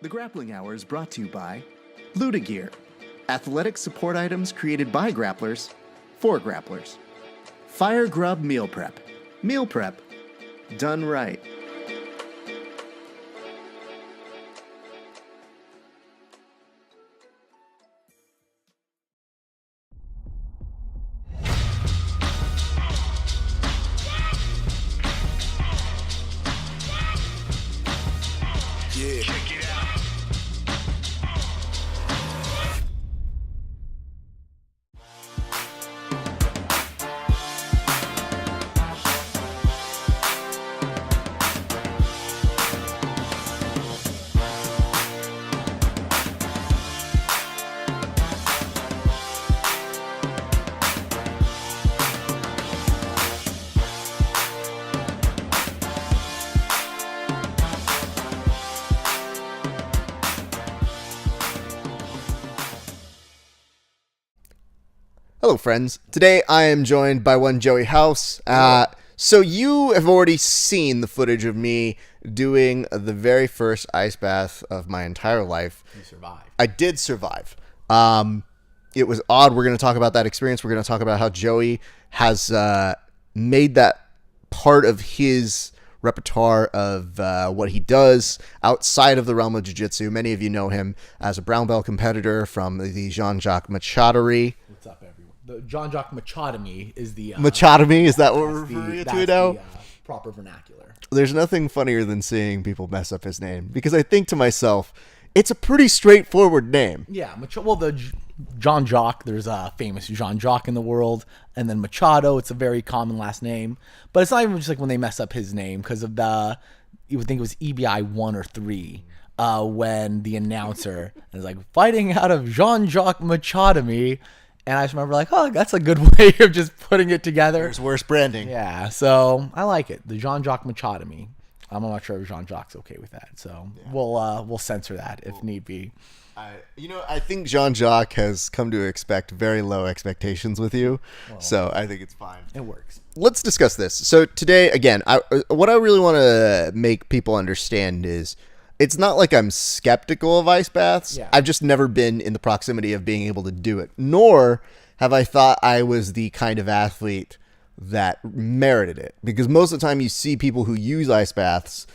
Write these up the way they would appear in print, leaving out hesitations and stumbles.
The Grappling Hour is brought to you by Luda Gear, athletic support items created by grapplers for grapplers. Fire Grub Meal Prep done right. Yeah. Check it out. Hello, friends. Today I am joined by one Joey Hauss. So you have already seen the footage of me doing the very first ice bath of my entire life. You survived. I did survive. It was odd. We're going to talk about that experience. We're going to talk about how Joey has made that part of his repertoire of what he does outside of the realm of jiu-jitsu. Many of you know him as a brown belt competitor from the Jean-Jacques Machadory. What's up, everyone? The Jean-Jacques Machadomy is the... Machadomy? Is that what we're referring to it now? The proper vernacular. There's nothing funnier than seeing people mess up his name, because I think to myself, it's a pretty straightforward name. Yeah, the Jean-Jacques, there's a famous Jean-Jacques in the world, and then Machado, it's a very common last name. But it's not even just like when they mess up his name, because of you would think it was EBI 1 or 3, when the announcer is like, fighting out of Jean-Jacques Machadomy. And I just remember like, oh, that's a good way of just putting it together. There's worse branding. Yeah, so I like it. The Jean-Jacques Machadomy. I'm not sure if Jean-Jacques okay with that, so yeah. We'll censor that if need be. I think Jean-Jacques has come to expect very low expectations with you, so I think it's fine. It works. Let's discuss this. So today, again, what I really want to make people understand is it's not like I'm skeptical of ice baths. Yeah. I've just never been in the proximity of being able to do it, nor have I thought I was the kind of athlete that merited it. Because most of the time you see people who use ice baths,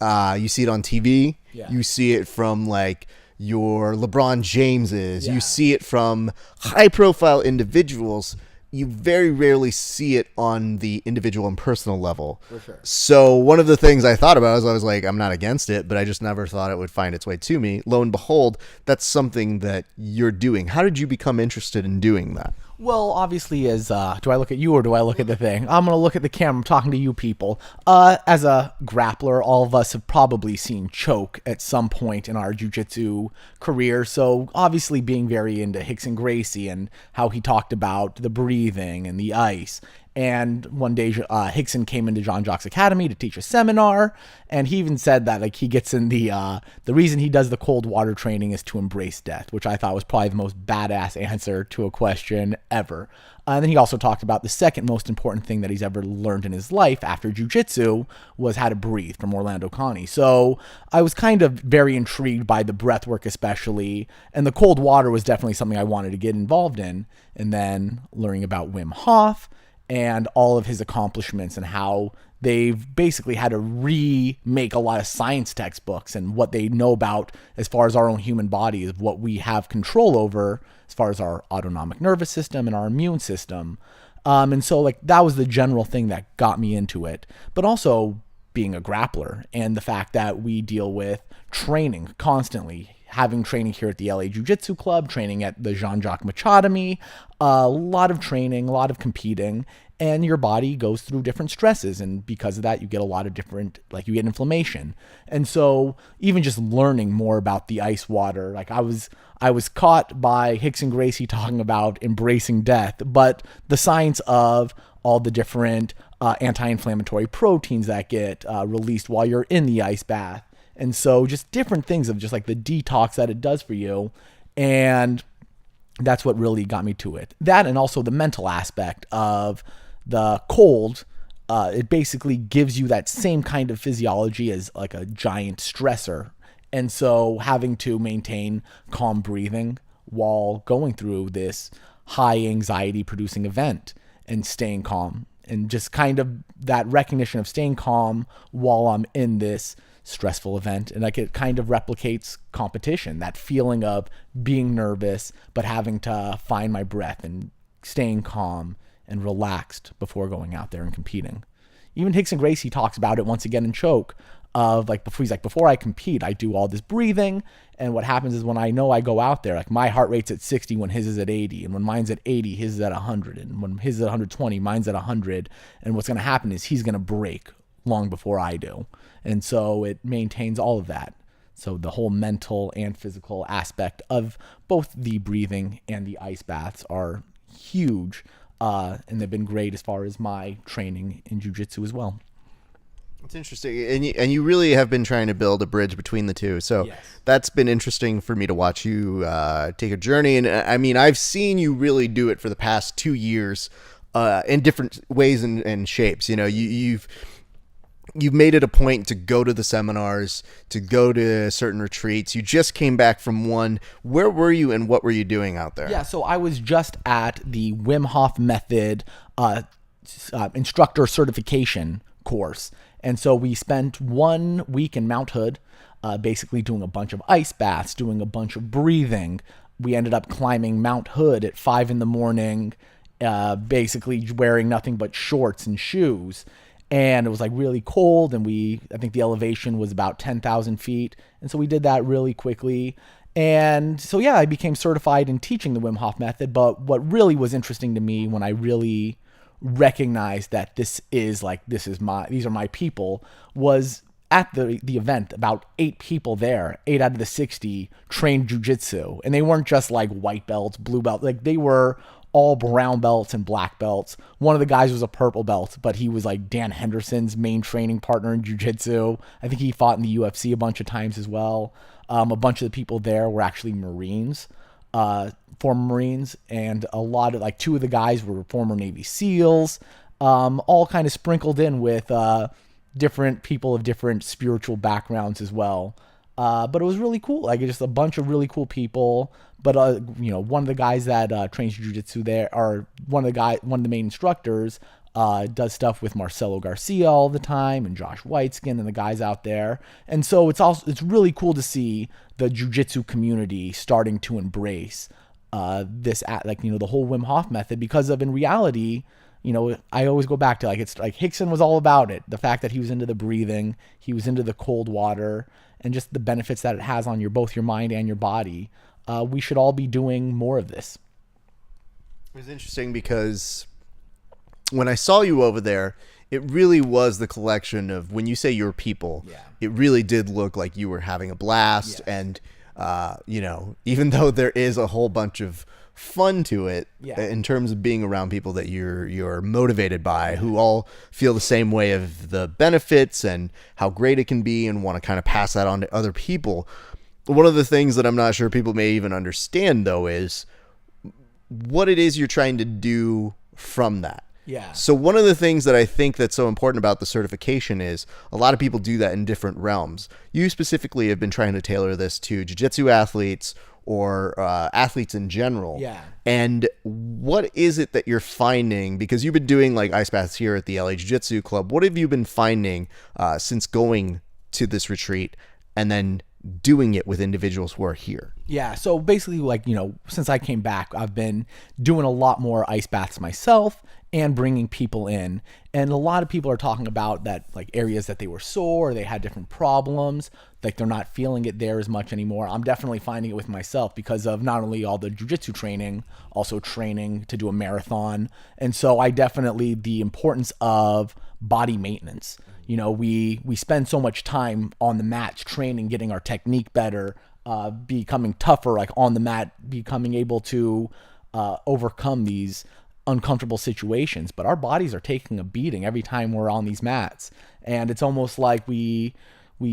you see it on TV, you see it from like your LeBron Jameses, you see it from high-profile individuals. You very rarely see it on the individual and personal level. For sure. So one of the things I thought about is I was like, I'm not against it, but I just never thought it would find its way to me. Lo and behold, that's something that you're doing. How did you become interested in doing that? Well, obviously, do I look at you or do I look at the thing? I'm going to look at the camera. I'm talking to you people. As a grappler, all of us have probably seen choke at some point in our jiu-jitsu career. So obviously being very into Rickson Gracie and how he talked about the breathing and the ice. And one day, Rickson came into Jean-Jacques' Academy to teach a seminar, and he even said that like he gets in the reason he does the cold water training is to embrace death, which I thought was probably the most badass answer to a question ever. And then he also talked about the second most important thing that he's ever learned in his life after jiu-jitsu was how to breathe, from Orlando Connie. So I was kind of very intrigued by the breath work especially, and the cold water was definitely something I wanted to get involved in. And then learning about Wim Hof and all of his accomplishments and how they've basically had to remake a lot of science textbooks and what they know about as far as our own human body is what we have control over as far as our autonomic nervous system and our immune system. And so like that was the general thing that got me into it, but also being a grappler and the fact that we deal with training constantly, having training here at the LA Jiu-Jitsu Club, training at the Jean-Jacques Machadomy, a lot of training, a lot of competing, and your body goes through different stresses. And because of that, you get a lot of different, like you get inflammation. And so even just learning more about the ice water, like I was caught by Rickson Gracie talking about embracing death, but the science of all the different anti-inflammatory proteins that get released while you're in the ice bath. And so just different things of just like the detox that it does for you. And that's what really got me to it. That and also the mental aspect of the cold. It basically gives you that same kind of physiology as like a giant stressor. And so having to maintain calm breathing while going through this high anxiety producing event and staying calm, and just kind of that recognition of staying calm while I'm in this stressful event. And like it kind of replicates competition, that feeling of being nervous, but having to find my breath and staying calm and relaxed before going out there and competing. Even Hickson Gracie talks about it once again in Choke, of like before I compete, I do all this breathing, and what happens is when I know I go out there, like my heart rate's at 60 when his is at 80, and when mine's at 80, his is at 100, and when his is at 120, mine's at 100, and what's going to happen is he's going to break long before I do. And so it maintains all of that. So the whole mental and physical aspect of both the breathing and the ice baths are huge, and they've been great as far as my training in jiu-jitsu as well. It's interesting, and you really have been trying to build a bridge between the two. So Yes. That's been interesting for me to watch you take a journey. And I mean, I've seen you really do it for the past 2 years in different ways and shapes. You know, you've made it a point to go to the seminars, to go to certain retreats. You just came back from one. Where were you and what were you doing out there? Yeah, so I was just at the Wim Hof method instructor certification course. And so we spent 1 week in Mount Hood, basically doing a bunch of ice baths, doing a bunch of breathing. We ended up climbing Mount Hood at 5 a.m, basically wearing nothing but shorts and shoes. And it was like really cold, and I think the elevation was about 10,000 feet. And so we did that really quickly. And so, yeah, I became certified in teaching the Wim Hof method. But what really was interesting to me when I really recognized that these are my people, was at the event, about 8 people there, 8 out of the 60 trained jiu-jitsu. And they weren't just like white belts, blue belts, like they were all brown belts and black belts. One of the guys was a purple belt, but he was like Dan Henderson's main training partner in jiu-jitsu. I think he fought in the UFC a bunch of times as well. A bunch of the people there were actually Marines, former Marines, and a lot of 2 of the guys were former Navy SEALs, all kind of sprinkled in with different people of different spiritual backgrounds as well. But it was really cool. Like, just a bunch of really cool people. But one of the guys that trains jiu-jitsu there, or one of the main instructors, does stuff with Marcelo Garcia all the time, and Josh Whiteskin and the guys out there. And so it's really cool to see the jiu-jitsu community starting to embrace this, the whole Wim Hof method, because in reality, I always go back to it's like Hickson was all about it. The fact that he was into the breathing, he was into the cold water, and just the benefits that it has on both your mind and your body. We should all be doing more of this. It was interesting because when I saw you over there, it really was the collection of, when you say your people, it really did look like you were having a blast. Yes. And, even though there is a whole bunch of fun to it, in terms of being around people that you're motivated by, who all feel the same way of the benefits and how great it can be and want to kind of pass that on to other people. One of the things that I'm not sure people may even understand, though, is what it is you're trying to do from that. Yeah. So one of the things that I think that's so important about the certification is a lot of people do that in different realms. You specifically have been trying to tailor this to jiu-jitsu athletes or athletes in general. Yeah. And what is it that you're finding? Because you've been doing ice baths here at the LA Jiu-Jitsu Club. What have you been finding since going to this retreat and then doing it with individuals who are here? Yeah, so basically, since I came back, I've been doing a lot more ice baths myself and bringing people in. And a lot of people are talking about that, areas that they were sore, they had different problems, they're not feeling it there as much anymore. I'm definitely finding it with myself because of not only all the jiu-jitsu training, also training to do a marathon. And so the importance of body maintenance. We spend so much time on the mats training, getting our technique better, becoming tougher, on the mat, becoming able to overcome these uncomfortable situations. But our bodies are taking a beating every time we're on these mats. And it's almost like we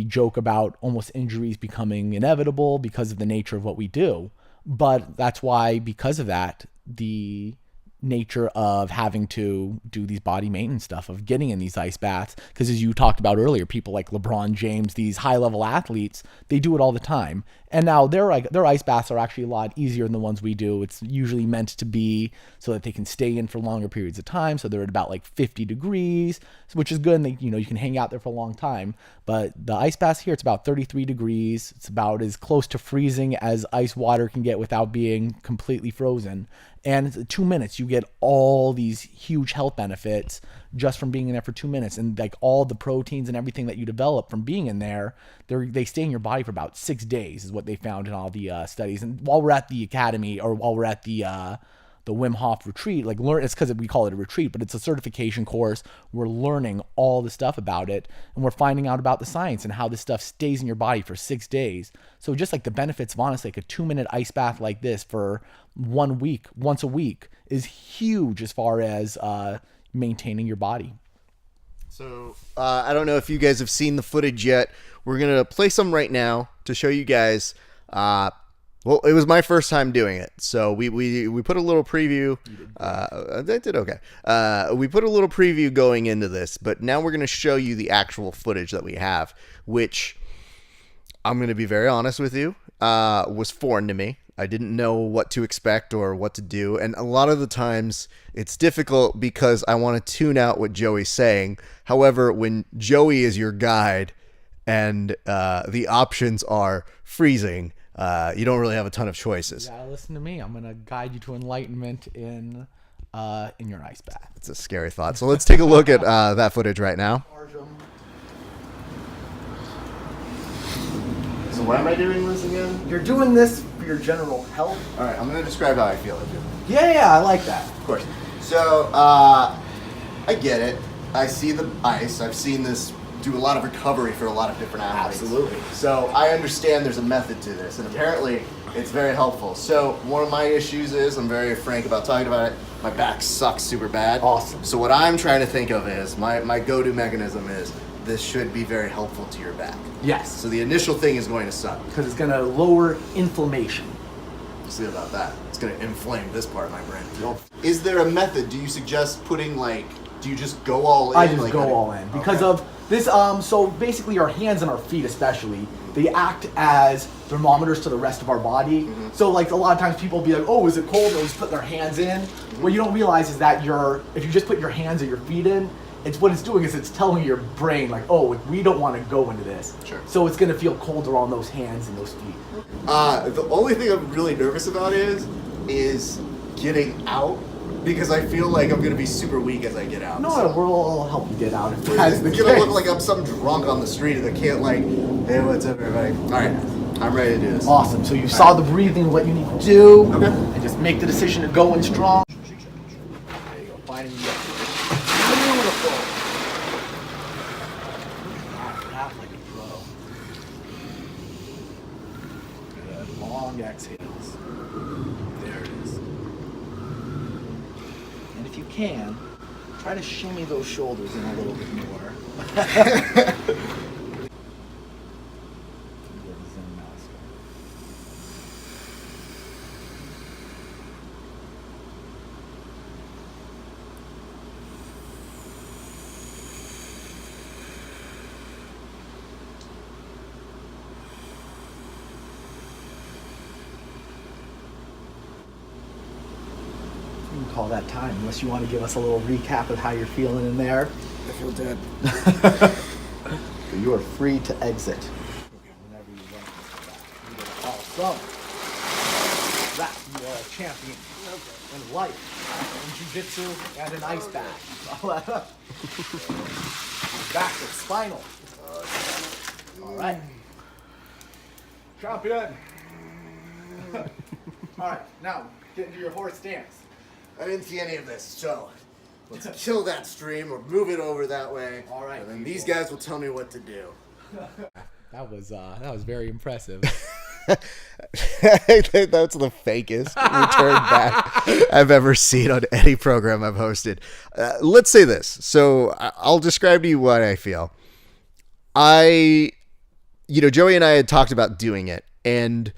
joke about almost injuries becoming inevitable because of the nature of what we do. But that's why, because of that, the nature of having to do these body maintenance stuff, of getting in these ice baths. Because as you talked about earlier, people like LeBron James, these high level athletes, they do it all the time. And now their ice baths are actually a lot easier than the ones we do. It's usually meant to be so that they can stay in for longer periods of time. So they're at about like 50 degrees, which is good. And they, you can hang out there for a long time. But the ice baths here, it's about 33 degrees. It's about as close to freezing as ice water can get without being completely frozen. And it's 2 minutes, you get all these huge health benefits just from being in there for 2 minutes. And like all the proteins and everything that you develop from being in there, they stay in your body for about 6 days is what they found in all the studies. And while we're at the academy, or while we're at the Wim Hof retreat, it's because we call it a retreat, but it's a certification course. We're learning all the stuff about it, and we're finding out about the science and how this stuff stays in your body for 6 days. So just like the benefits of honestly like a 2-minute ice bath like this for 1 week, once a week, is huge as far as maintaining your body. So I don't know if you guys have seen the footage yet. We're going to play some right now to show you guys. Well, it was my first time doing it, so we put a little preview. I did okay. We put a little preview going into this, but now we're going to show you the actual footage that we have, which I'm going to be very honest with you, was foreign to me. I didn't know what to expect or what to do, and a lot of the times it's difficult because I want to tune out what Joey's saying. However, when Joey is your guide and the options are freezing, you don't really have a ton of choices. You gotta listen to me. I'm gonna guide you to enlightenment in your ice bath. It's a scary thought. So let's take a look at that footage right now. So why am I doing this again? You're doing this for your general health. All right, I'm gonna describe how I feel. Yeah, I like that. Of course. So I get it. I see the ice. I've seen this do a lot of recovery for a lot of different athletes. Absolutely. So I understand there's a method to this, and apparently it's very helpful. So one of my issues is, I'm very frank about talking about it, my back sucks super bad. Awesome. So what I'm trying to think of is, my go-to mechanism is, this should be very helpful to your back. Yes. So the initial thing is going to suck. Because it's gonna lower inflammation. See about that. It's going to inflame this part of my brain. Is there a method? Do you suggest putting do you just go all in? I just go all in because of this. So basically, our hands and our feet, especially, they act as thermometers to the rest of our body. Mm-hmm. So like a lot of times people will be like, "Oh, is it cold?" They'll just put their hands in. Mm-hmm. What you don't realize is that if you just put your hands or your feet in, what it's doing is it's telling your brain like, "Oh, we don't want to go into this." Sure. So it's gonna feel colder on those hands and those feet. The only thing I'm really nervous about is getting out, because I feel like I'm gonna be super weak as I get out. No, so. we'll help you get out if that's the It's case. gonna look like I'm some drunk on the street that can't hey, what's up, everybody? All right, I'm ready to do this. Awesome. So you saw the breathing, what you need to do, Okay. and just make the decision to go in strong. There you go. Finding the beautiful. Not like a pro. Good. Long exhales. There it is. And if you can, try to shimmy those shoulders in a little bit more. Call that time, unless you want to give us a little recap of how you're feeling in there. I feel dead. You are free to exit. Whenever you want. Awesome. That you are a champion in life, in jiu-jitsu, and in ice bath. Back to spinal. All right. Champion. All right, now get into your horse stance. I didn't see any of this, so let's kill that stream or move it over that way. All right. And then these guys will tell me what to do. That was very impressive. I think that's the fakest return back I've ever seen on any program I've hosted. Let's say this. So I'll describe to you what I feel. Joey and I had talked about doing it, and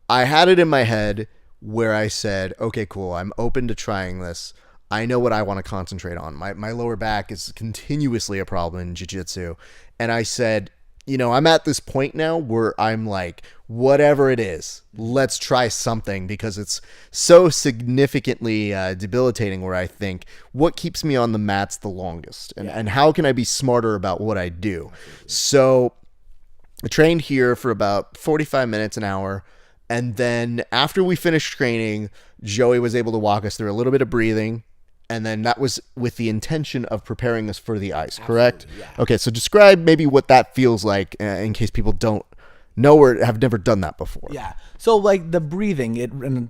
I had it in my head where I said, okay, cool, I'm open to trying this. I know what I want to concentrate on. My lower back is continuously a problem in jiu-jitsu. And I said, I'm at this point now where I'm like, whatever it is, let's try something, because it's so significantly debilitating, where I think, what keeps me on the mats the longest? And how can I be smarter about what I do? So I trained here for about 45 minutes, an hour. And then after we finished training, Joey was able to walk us through a little bit of breathing. And then that was with the intention of preparing us for the ice, correct? Yeah. Okay, so describe maybe what that feels like in case people don't know or have never done that before. Yeah. So like the breathing,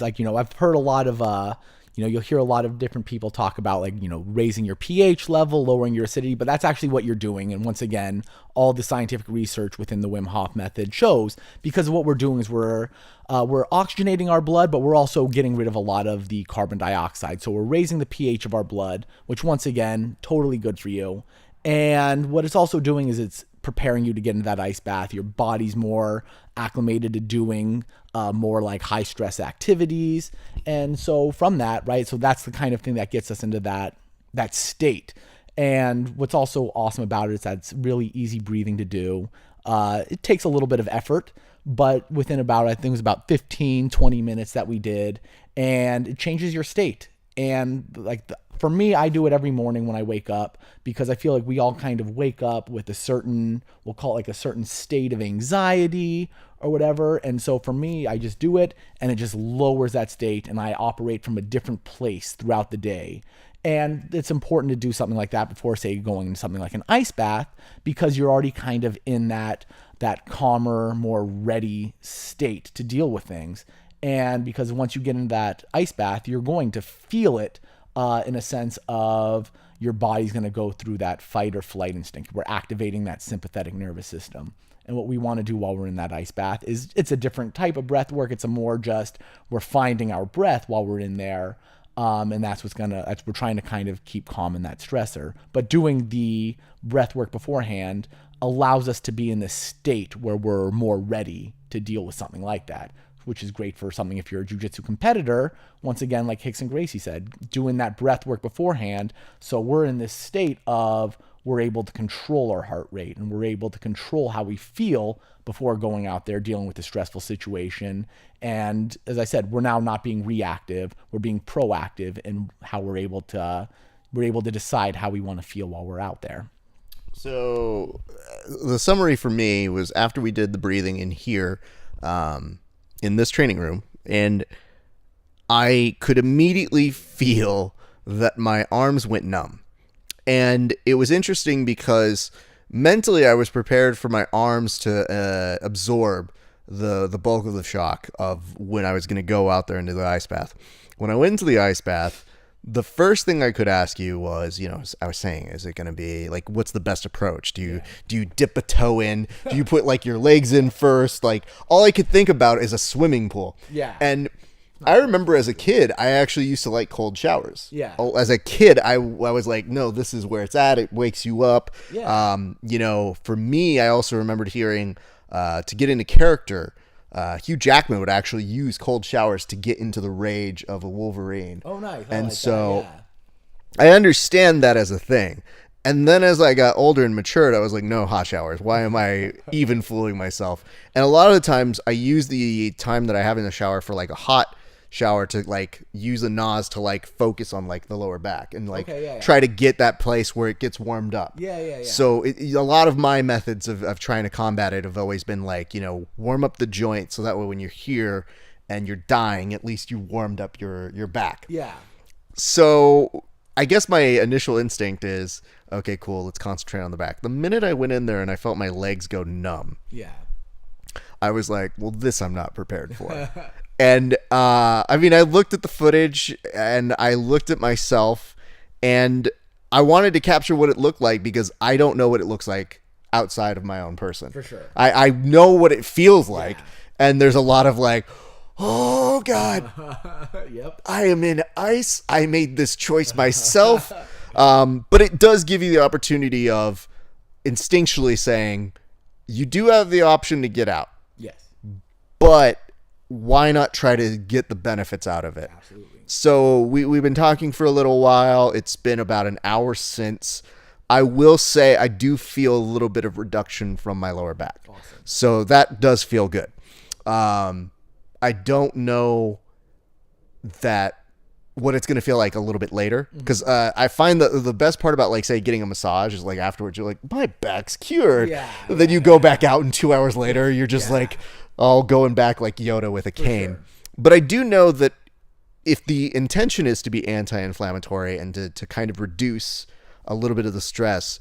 I've heard a lot of, you'll hear a lot of different people talk about like, raising your pH level, lowering your acidity, but that's actually what you're doing. And once again, all the scientific research within the Wim Hof method shows, because what we're doing is we're oxygenating our blood, but we're also getting rid of a lot of the carbon dioxide. So we're raising the pH of our blood, which once again, totally good for you. And what it's also doing is it's preparing you to get into that ice bath. Your body's more acclimated to doing more like high stress activities. And so from that, right, so that's the kind of thing that gets us into that state. And what's also awesome about it is that it's really easy breathing to do. It takes a little bit of effort, but within about, I think it was about 15, 20 minutes that we did, and it changes your state. And like for me, I do it every morning when I wake up, because I feel like we all kind of wake up with a certain, we'll call it like a certain state of anxiety or whatever. And so for me, I just do it, and it just lowers that state, and I operate from a different place throughout the day. And it's important to do something like that before, say, going into something like an ice bath, because you're already kind of in that calmer, more ready state to deal with things. And because once you get into that ice bath, you're going to feel it in a sense of your body's going to go through that fight or flight instinct. We're activating that sympathetic nervous system. And what we want to do while we're in that ice bath is, it's a different type of breath work. It's a more just, we're finding our breath while we're in there. And that's we're trying to kind of keep calm in that stressor. But doing the breath work beforehand allows us to be in this state where we're more ready to deal with something like that, which is great for something if you're a jiu-jitsu competitor. Once again, like Hicks and Gracie said, doing that breath work beforehand. So we're in this state of, we're able to control our heart rate, and we're able to control how we feel before going out there dealing with a stressful situation. And as I said, we're now not being reactive, we're being proactive in how we're able to decide how we want to feel while we're out there. So the summary for me was, after we did the breathing in here, in this training room, and I could immediately feel that my arms went numb. And it was interesting because mentally I was prepared for my arms to absorb the bulk of the shock of when I was going to go out there into the ice bath. When I went into the ice bath, the first thing I could ask you was, I was saying, is it going to be like, what's the best approach? Do you dip a toe in? Do you put like your legs in first? Like, all I could think about is a swimming pool. Yeah. And I remember as a kid, I actually used to like cold showers. Yeah. As a kid, I was like, no, this is where it's at. It wakes you up. Yeah. For me, I also remembered hearing, to get into character, Hugh Jackman would actually use cold showers to get into the rage of a Wolverine. Oh, nice. And so I understand that as a thing. And then as I got older and matured, I was like, no, hot showers. Why am I even fooling myself? And a lot of the times I use the time that I have in the shower for like a hot shower to like use a NOS to like focus on like the lower back and like try to get that place where it gets warmed up. Yeah. So a lot of my methods of trying to combat it have always been like, warm up the joint so that way when you're here and you're dying, at least you warmed up your back. Yeah. So I guess my initial instinct is, okay, cool, let's concentrate on the back. The minute I went in there and I felt my legs go numb, I was like, well, this I'm not prepared for. And I looked at the footage and I looked at myself, and I wanted to capture what it looked like, because I don't know what it looks like outside of my own person. For sure. I know what it feels like. And there's a lot of like, oh God, Yep. I am in ice. I made this choice myself. But it does give you the opportunity of instinctually saying, you do have the option to get out. Yes. But why not try to get the benefits out of it? Absolutely. So we've been talking for a little while. It's been about an hour since. I will say I do feel a little bit of reduction from my lower back. Awesome. So that does feel good. I don't know what it's going to feel like a little bit later, because I find that the best part about, like, say, getting a massage is, like, afterwards you're like, my back's cured. Then you go back out and 2 hours later you're just like all going back like Yoda with a cane. Sure. But I do know that if the intention is to be anti-inflammatory and to kind of reduce a little bit of the stress,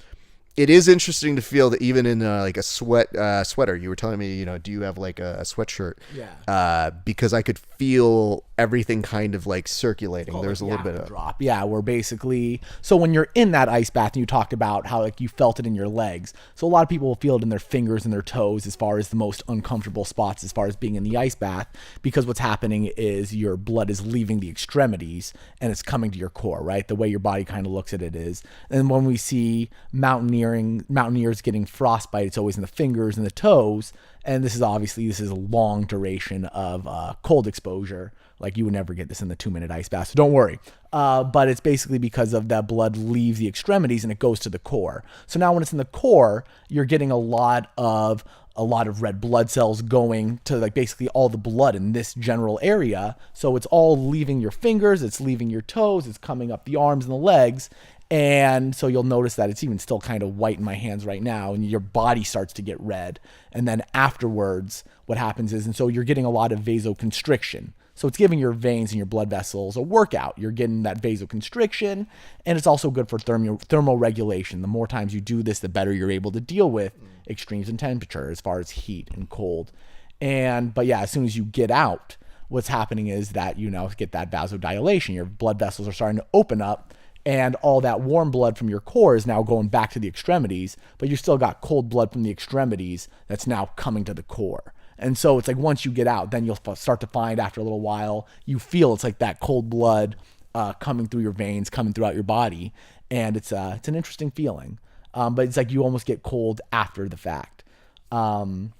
it is interesting to feel that even in like a sweater, you were telling me, you know, do you have like a sweatshirt? Yeah. Because I could feel everything kind of like circulating. There's a little bit of drop. Yeah, we're basically, so when you're in that ice bath, and you talked about how like you felt it in your legs. So a lot of people will feel it in their fingers and their toes as far as the most uncomfortable spots as far as being in the ice bath, because what's happening is your blood is leaving the extremities and it's coming to your core, right? The way your body kind of looks at it is. And when we see mountaineers getting frostbite, it's always in the fingers and the toes. And this is a long duration of cold exposure. Like, you would never get this in the 2-minute ice bath, so don't worry. But it's basically because of that blood leaves the extremities and it goes to the core. So now when it's in the core, you're getting a lot of red blood cells going to, like, basically all the blood in this general area. So it's all leaving your fingers, it's leaving your toes, it's coming up the arms and the legs. And so you'll notice that it's even still kind of white in my hands right now, and your body starts to get red. And then afterwards, what happens is, and so you're getting a lot of vasoconstriction. So it's giving your veins and your blood vessels a workout. You're getting that vasoconstriction, and it's also good for thermoregulation. The more times you do this, the better you're able to deal with extremes in temperature as far as heat and cold. But yeah, as soon as you get out, what's happening is that you now get that vasodilation. Your blood vessels are starting to open up, and all that warm blood from your core is now going back to the extremities, but you still got cold blood from the extremities that's now coming to the core. And so it's like once you get out, then you'll start to find after a little while, you feel it's like that cold blood coming through your veins, coming throughout your body. And it's an interesting feeling. But it's like you almost get cold after the fact. But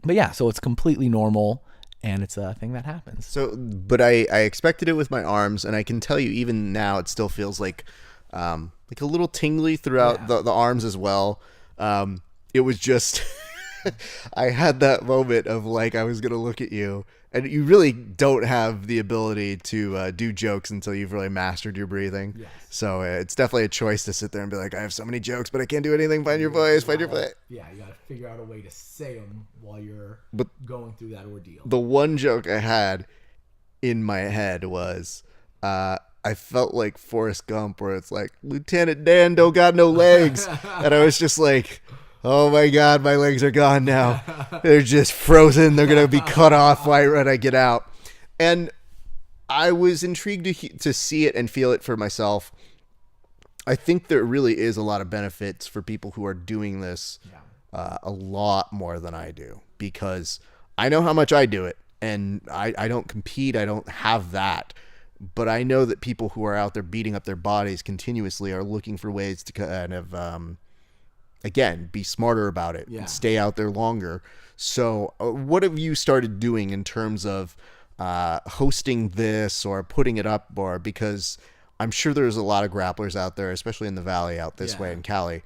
yeah, so it's completely normal. And it's a thing that happens. So, but I expected it with my arms, and I can tell you even now it still feels like a little tingly throughout the arms as well. It was just, I had that moment of like I was going to look at you, and you really don't have the ability to do jokes until you've really mastered your breathing. Yes. So it's definitely a choice to sit there and be like, I have so many jokes, but I can't do anything. Find your voice, find your voice. Yeah, you got to figure out a way to say them while you're going through that ordeal. The one joke I had in my head was, I felt like Forrest Gump, where it's like, Lieutenant Dan don't got no legs. And I was just like, oh my God, my legs are gone now. They're just frozen. They're going to be cut off right when I get out. And I was intrigued to see it and feel it for myself. I think there really is a lot of benefits for people who are doing this a lot more than I do, because I know how much I do it, and I don't compete. I don't have that. But I know that people who are out there beating up their bodies continuously are looking for ways to kind of, again, be smarter about it and stay out there longer. So what have you started doing in terms of hosting this or putting it up? Or because I'm sure there's a lot of grapplers out there, especially in the Valley out this way in Cali,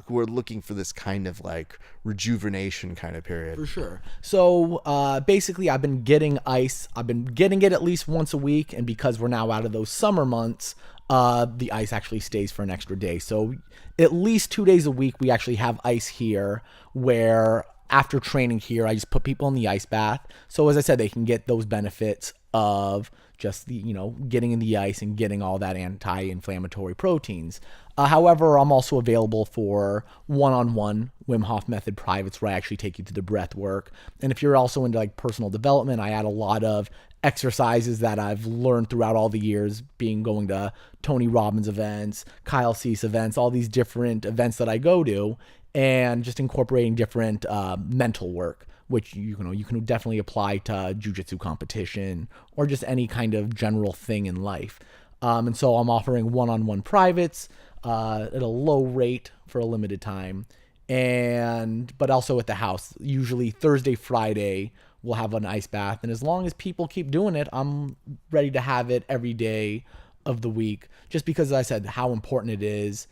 who are looking for this kind of like rejuvenation kind of period. For sure. So basically I've been getting ice. I've been getting it at least once a week. And because we're now out of those summer months, the ice actually stays for an extra day. So at least 2 days a week, we actually have ice here, where after training here, I just put people in the ice bath. So as I said, they can get those benefits of just the, getting in the ice and getting all that anti-inflammatory proteins. However, I'm also available for one-on-one Wim Hof method privates, where I actually take you through the breath work. And if you're also into like personal development, I add a lot of exercises that I've learned throughout all the years, going to Tony Robbins events, Kyle Cease events, all these different events that I go to, and just incorporating different mental work, which you can definitely apply to jiu-jitsu competition or just any kind of general thing in life. And so I'm offering one-on-one privates at a low rate for a limited time, but also at the house. Usually Thursday, Friday, we'll have an ice bath. And as long as people keep doing it, I'm ready to have it every day of the week, just because, as I said, how important it is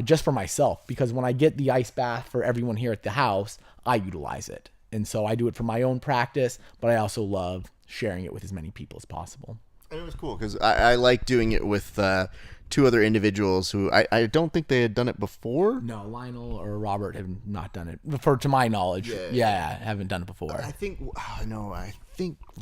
just for myself. Because when I get the ice bath for everyone here at the house, I utilize it. And so I do it for my own practice, but I also love sharing it with as many people as possible. And it was cool because I like doing it with two other individuals who I don't think they had done it before. No, Lionel or Robert have not done it, to my knowledge. Yeah, haven't done it before. I think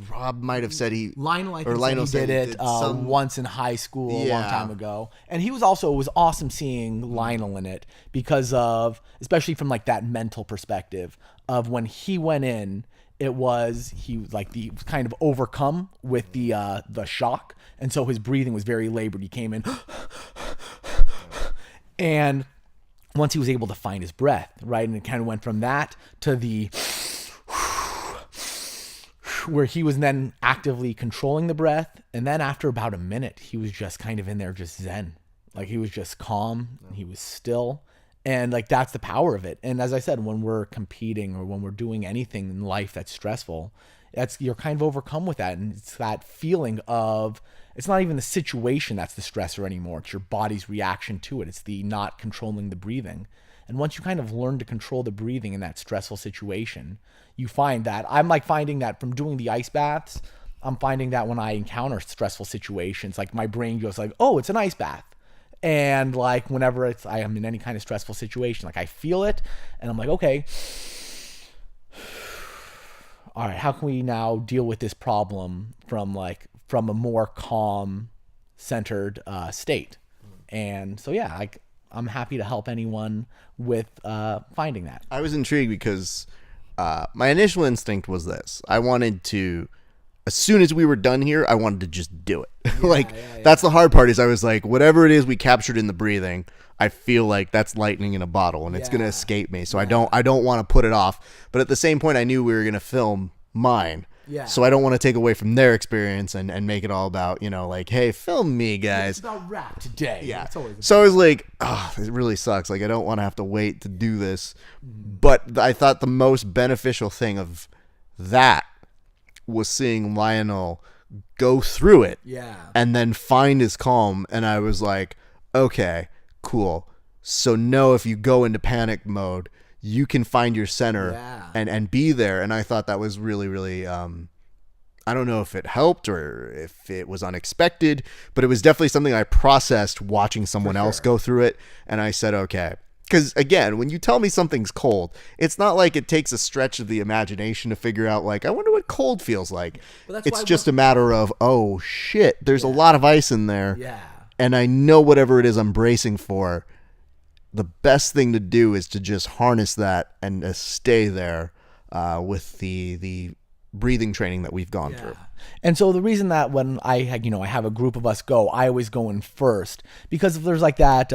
Rob might have said Lionel, I think, Lionel he did it once in high school a long time ago. And it was awesome seeing Lionel in it because of, especially from like that mental perspective of when he went in, he was kind of overcome with the shock. And so his breathing was very labored. He came in and once he was able to find his breath, right? And it kind of went from that to the where he was then actively controlling the breath. And then after about a minute, he was just kind of in there, just zen. Like he was just calm. He was still. And like, that's the power of it. And as I said, when we're competing or when we're doing anything in life that's stressful, you're kind of overcome with that. And it's that feeling of, it's not even the situation that's the stressor anymore. It's your body's reaction to it. It's the not controlling the breathing. And once you kind of learn to control the breathing in that stressful situation, you find that I'm like finding that from doing the ice baths, I'm finding that when I encounter stressful situations, like my brain goes like, oh, it's an ice bath. And like whenever I am in any kind of stressful situation, like I feel it and I'm like, okay, all right, how can we now deal with this problem from a more calm, centered state? And so, yeah, I'm happy to help anyone with finding that. I was intrigued because my initial instinct was this. I wanted to, as soon as we were done here, I wanted to just do it. That's the hard part is I was like, whatever it is we captured in the breathing, I feel like that's lightning in a bottle and it's going to escape me. So I don't want to put it off. But at the same point, I knew we were going to film mine. Yeah. So I don't want to take away from their experience and make it all about, like, hey, film me, guys. It's about rap today. Yeah. So I was like, oh, it really sucks. Like, I don't want to have to wait to do this. But I thought the most beneficial thing of that was seeing Lionel go through it. Yeah. And then find his calm. And I was like, okay, cool. So know if you go into panic mode, you can find your center and be there. And I thought that was really, really, I don't know if it helped or if it was unexpected, but it was definitely something I processed watching someone else go through it. And I said, okay. Because again, when you tell me something's cold, it's not like it takes a stretch of the imagination to figure out, like, I wonder what cold feels like. It's just a matter of, oh shit, there's a lot of ice in there. Yeah. And I know whatever it is I'm bracing for, the best thing to do is to just harness that and stay there with the breathing training that we've gone through. And so the reason that when I have a group of us go, I always go in first, because if there's like that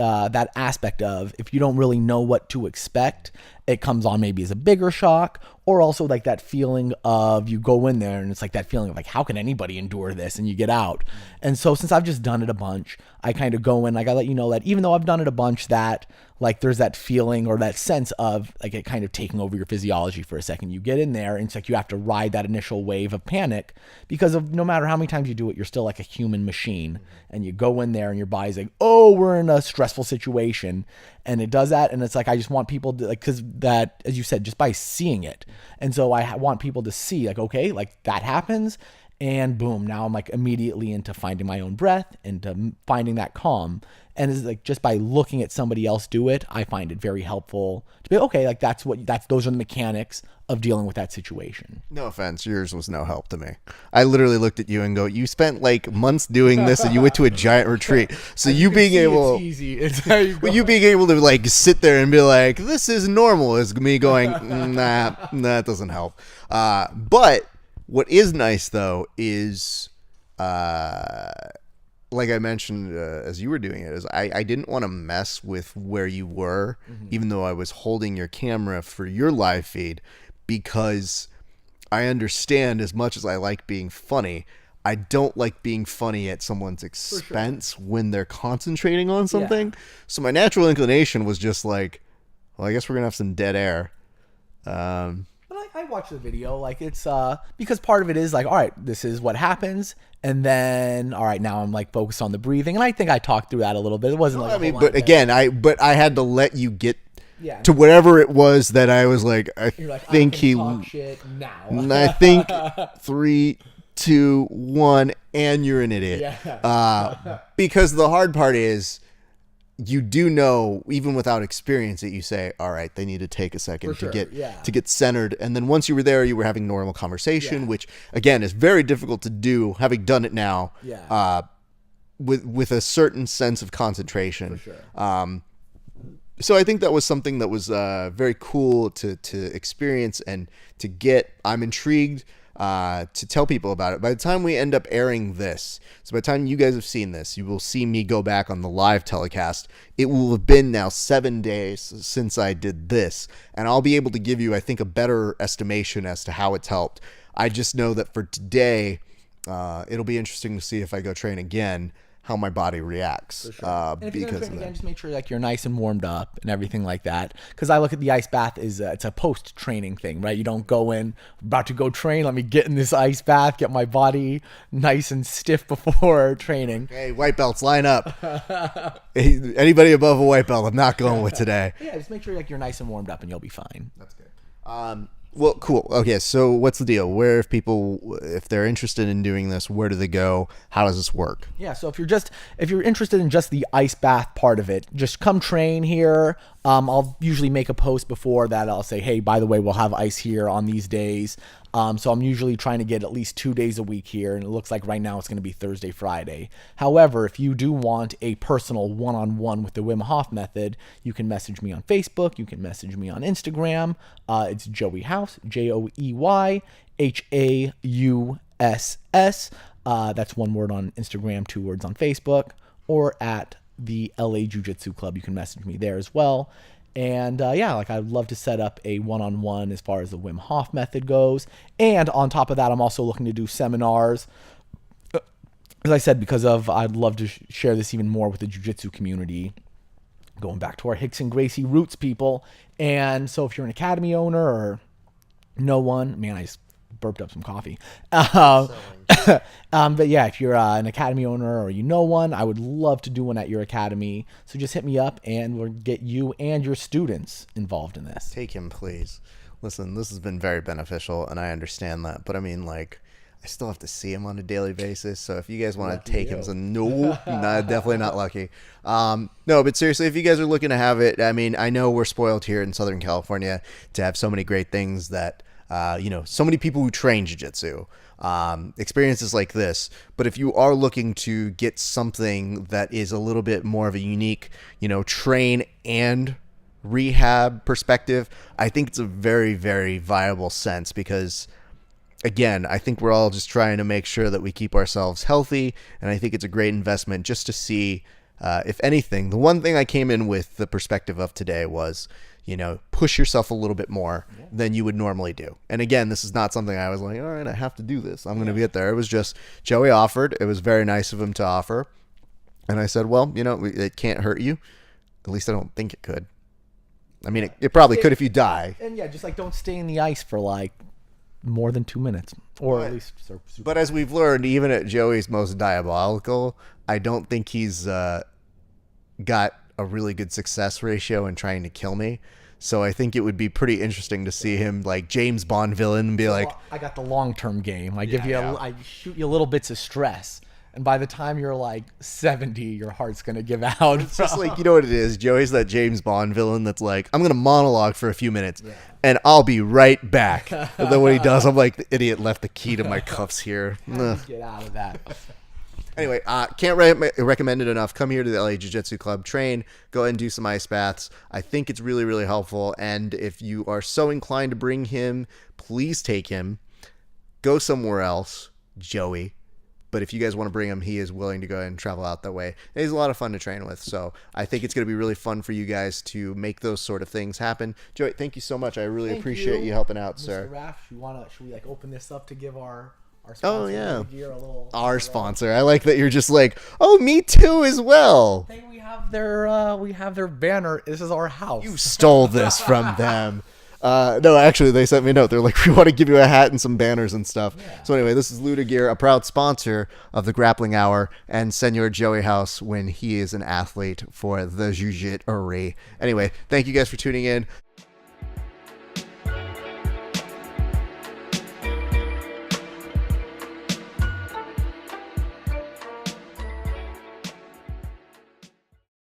aspect of, if you don't really know what to expect, it comes on maybe as a bigger shock, or also like that feeling of you go in there and it's like that feeling of like, how can anybody endure this? And you get out. And so since I've just done it a bunch, I kind of go in, I gotta let you know that even though I've done it a bunch, that like there's that feeling or that sense of like it kind of taking over your physiology for a second. You get in there and it's like you have to ride that initial wave of panic, because of no matter how many times you do it, you're still like a human machine. And you go in there and your body's like, oh, we're in a stressful situation. And it does that. And it's like, I just want people to, like, because that, as you said, just by seeing it. And so I want people to see like, okay, like that happens. And boom, now I'm like immediately into finding my own breath, into finding that calm. And it's like, just by looking at somebody else do it, I find it very helpful to be, okay, like those are the mechanics of dealing with that situation. No offense, yours was no help to me. I literally looked at you and go, you spent like months doing this and you went to a giant retreat. So you being able, it's easy. It's how you go. You being able to like sit there and be like, this is normal, is me going, nah, that doesn't help. But what is nice though is, like I mentioned as you were doing it, is I didn't want to mess with where you were, even though I was holding your camera for your live feed, because I understand, as much as I like being funny, I don't like being funny at someone's expense when they're concentrating on something. Yeah. So my natural inclination was just like, well, I guess we're going to have some dead air. But I watch the video. Like, it's because part of it is like, all right, this is what happens, and then all right, now I'm like focused on the breathing, and I think I talked through that a little bit. It wasn't like I mean, but again, I had to let you get Yeah. to whatever it was that I was like, You're like, think I can he. talk shit now. And I think 3, 2, 1, and you're an idiot. Yeah. Because the hard part is, you do know, even without experience, that you say, all right, they need to take a second For to sure, get to get centered. And then once you were there, you were having normal conversation, Yeah. which again is very difficult to do, having done it now. Yeah. With a certain sense of concentration. For sure. So I think that was something that was very cool to experience and to get. I'm intrigued to tell people about it. By the time we end up airing this, so by the time you guys have seen this, you will see me go back on the live telecast. It will have been now 7 days since I did this, and I'll be able to give you, I think, a better estimation as to how it's helped. I just know that for today, it'll be interesting to see if I go train again, how my body reacts. And if you're gonna Because train of again, that. just make sure like you're nice and warmed up and everything like that. Because I look at the ice bath is it's a post training thing, right? You don't go in about to go train. Let me get in this ice bath, get my body nice and stiff before training. Hey, white belts, line up. Anybody above a white belt, I'm not going with today. Yeah, just make sure like you're nice and warmed up and you'll be fine. That's good. Well, cool. Okay, so what's the deal? Where, if they're interested in doing this, where do they go? How does this work? Yeah, so if you're interested in just the ice bath part of it, just come train here. I'll usually make a post before that. I'll say, hey, by the way, we'll have ice here on these days. So I'm usually trying to get at least 2 days a week here, and it looks like right now it's going to be Thursday, Friday. However, if you do want a personal one-on-one with the Wim Hof method, you can message me on Facebook. You can message me on Instagram. It's Joey Hauss, JoeyHauss. That's one word on Instagram, 2 words on Facebook, or at the LA Jiu-Jitsu Club. You can message me there as well. And like I'd love to set up a one-on-one as far as the Wim Hof method goes. And on top of that, I'm also looking to do seminars. As I said, I'd love to share this even more with the jiu-jitsu community, going back to our Hicks and Gracie roots people. And so if you're an academy owner or know one, man, I just burped up some coffee. But yeah, if you're an academy owner or you know one, I would love to do one at your academy. So just hit me up and we'll get you and your students involved in this. Take him, please. Listen, this has been very beneficial, and I understand that. But I mean, like, I still have to see him on a daily basis. So if you guys want to take him, definitely not lucky. No, but seriously, if you guys are looking to have it, I mean, I know we're spoiled here in Southern California to have so many great things that, so many people who train jiu-jitsu, experiences like this. But if you are looking to get something that is a little bit more of a unique, train and rehab perspective, I think it's a very, very viable sense because, again, I think we're all just trying to make sure that we keep ourselves healthy, and I think it's a great investment just to see, if anything, the one thing I came in with the perspective of today was, push yourself a little bit more than you would normally do. And again, this is not something I was like, all right, I have to do this. I'm going to get there. It was just Joey offered. It was very nice of him to offer. And I said, well, it can't hurt you. At least I don't think it could. I mean, it probably could if you die. And yeah, just like don't stay in the ice for like more than 2 minutes, or at least. But as we've learned, even at Joey's most diabolical, I don't think he's got a really good success ratio in trying to kill me. So I think it would be pretty interesting to see him like James Bond villain and be like, I got the long-term game. I give you, I shoot you little bits of stress. And by the time you're like 70, your heart's going to give out. It's just like, you know what it is? Joey's that James Bond villain that's like, I'm going to monologue for a few minutes and I'll be right back. And then when he does, I'm like, the idiot left the key to my cuffs here. Get out of that. Anyway, can't recommend it enough. Come here to the LA Jiu-Jitsu Club, train, go ahead and do some ice baths. I think it's really, really helpful. And if you are so inclined to bring him, please take him. Go somewhere else, Joey. But if you guys want to bring him, he is willing to go ahead and travel out that way. And he's a lot of fun to train with. So I think it's going to be really fun for you guys to make those sort of things happen. Joey, thank you so much. I really appreciate you helping out, sir. Mr. Raff, should we like open this up to give our sponsor gear a little... Our sponsor. I like that you're just like, oh, me too as well. We have their banner. This is our house. You stole this from them. No, actually, they sent me a note. They're like, we want to give you a hat and some banners and stuff. So anyway, this is Luda Gear, a proud sponsor of the Grappling Hour, and Senor Joey Hauss when he is an athlete for the Jiu-Jitsu Array. Anyway, thank you guys for tuning in.